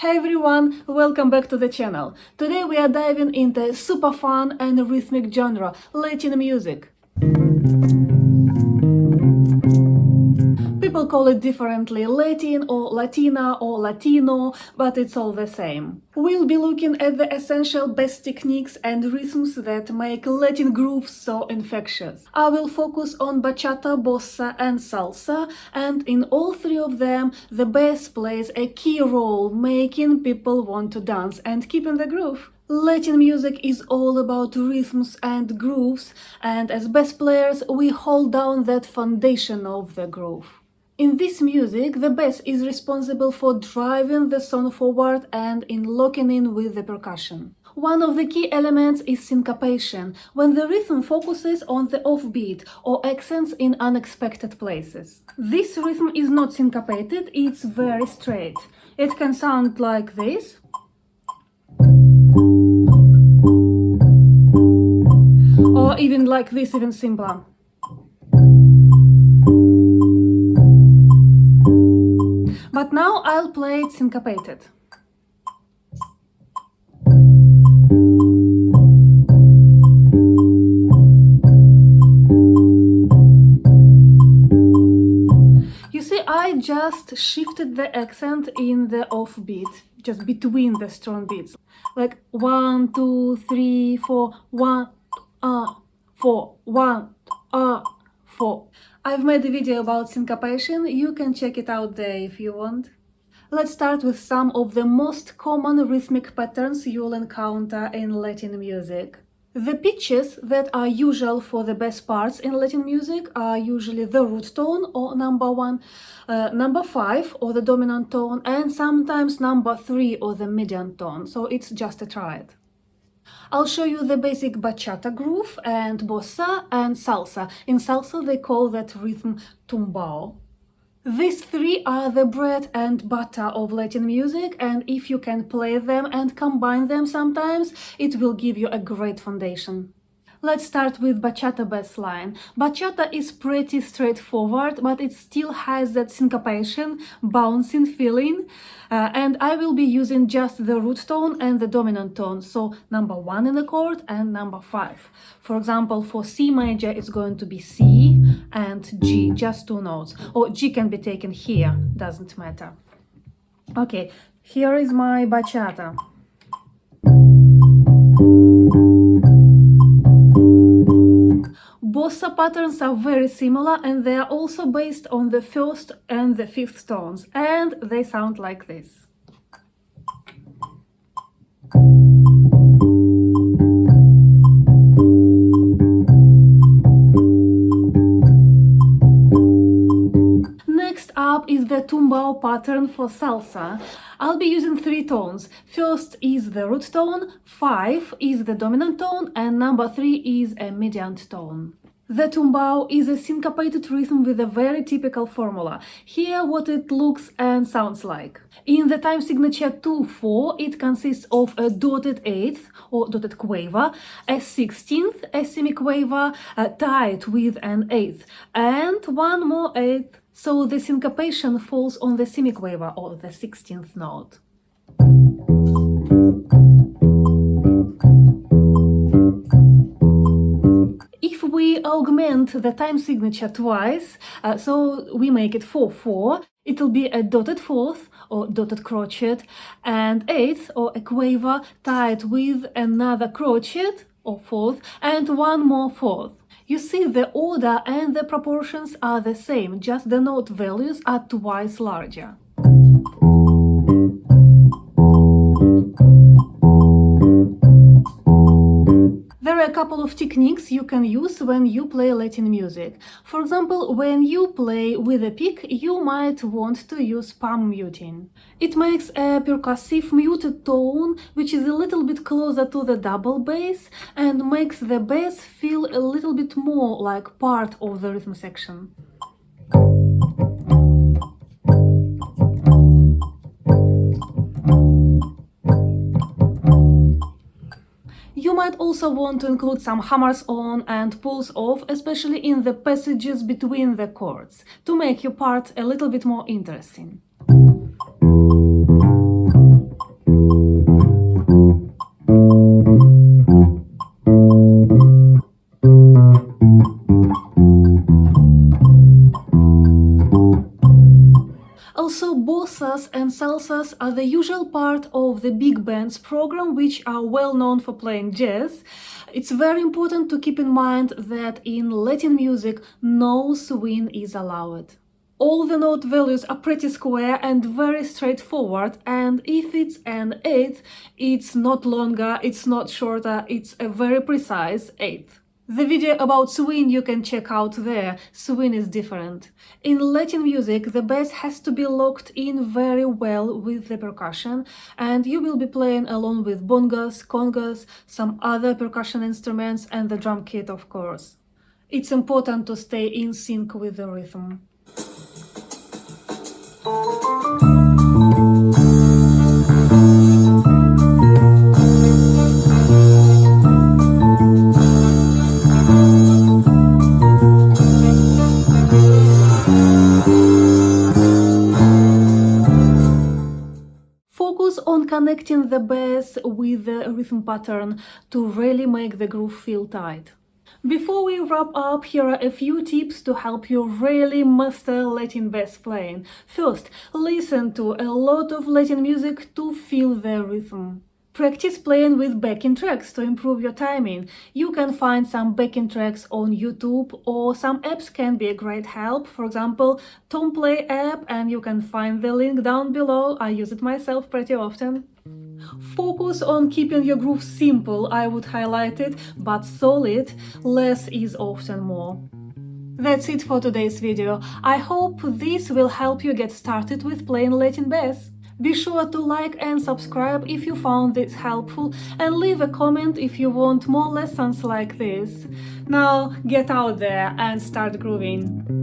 Hey everyone, welcome back to the channel. Today we are diving into super fun and rhythmic genre, Latin music. People call it differently, Latin or Latina or Latino, but it's all the same. We'll be looking at the essential best techniques and rhythms that make Latin grooves so infectious. I will focus on bachata, bossa and salsa, and in all three of them, the bass plays a key role, making people want to dance and keep in the groove. Latin music is all about rhythms and grooves, and as bass players, we hold down that foundation of the groove. In this music, the bass is responsible for driving the song forward and in locking in with the percussion. One of the key elements is syncopation, when the rhythm focuses on the offbeat or accents in unexpected places. This rhythm is not syncopated, it's very straight. It can sound like this, or even like this, even simpler. But now I'll play it syncopated. You see, I just shifted the accent in the offbeat, just between the strong beats. Like 1, 2, 3, 4, 1, 4, 1, 4. I've made a video about syncopation, you can check it out there if you want. Let's start with some of the most common rhythmic patterns you'll encounter in Latin music. The pitches that are usual for the bass parts in Latin music are usually the root tone or number 1, number 5 or the dominant tone, and sometimes number 3 or the median tone, so it's just a triad. I'll show you the basic bachata groove and bossa and salsa. In salsa they call that rhythm tumbao. These three are the bread and butter of Latin music, and if you can play them and combine them sometimes, it will give you a great foundation. Let's start with bachata bass line. Bachata is pretty straightforward, but it still has that syncopation, bouncing feeling, and I will be using just the root tone and the dominant tone, so number 1 in the chord and number 5. For example, for C major it's going to be C and G, just 2 notes, or G can be taken here, doesn't matter. Okay, here is my bachata. Bossa patterns are very similar, and they are also based on the 1st and the 5th tones, and they sound like this. Next up is the tumbao pattern for salsa. I'll be using 3 tones. First is the root tone, 5 is the dominant tone, and number 3 is a median tone. The tumbao is a syncopated rhythm with a very typical formula. Here what it looks and sounds like. In the time signature 2/4, it consists of a dotted 8th or dotted quaver, a 16th, a semiquaver tied with an 8th, and one more 8th. So the syncopation falls on the semiquaver or the 16th note. If we augment the time signature twice, so we make it 4/4, it'll be a dotted 4th or dotted crotchet and 8th or a quaver tied with another crotchet or 4th and one more 4th. You see, the order and the proportions are the same, just the note values are twice larger. There are a couple of techniques you can use when you play Latin music. For example, when you play with a pick, you might want to use palm muting. It makes a percussive muted tone, which is a little bit closer to the double bass and makes the bass feel a little bit more like part of the rhythm section. You might also want to include some hammers on and pulls off, especially in the passages between the chords, to make your part a little bit more interesting. congas are the usual part of the big bands program, which are well known for playing jazz. It's very important to keep in mind that in Latin music, no swing is allowed. All the note values are pretty square and very straightforward, and if it's an eighth, it's not longer, it's not shorter, it's a very precise eighth. The video about swing you can check out there. Swing is different. In Latin music, the bass has to be locked in very well with the percussion, and you will be playing along with bongos, congas, some other percussion instruments, and the drum kit, of course. It's important to stay in sync with the rhythm. Focus on connecting the bass with the rhythm pattern to really make the groove feel tight. Before we wrap up, here are a few tips to help you really master Latin bass playing. First, listen to a lot of Latin music to feel the rhythm. Practice playing with backing tracks to improve your timing. You can find some backing tracks on YouTube, or some apps can be a great help. For example, Tomplay app, and you can find the link down below. I use it myself pretty often. Focus on keeping your groove simple, I would highlight it, but solid. Less is often more. That's it for today's video. I hope this will help you get started with playing Latin bass. Be sure to like and subscribe if you found this helpful, and leave a comment if you want more lessons like this. Now get out there and start grooving.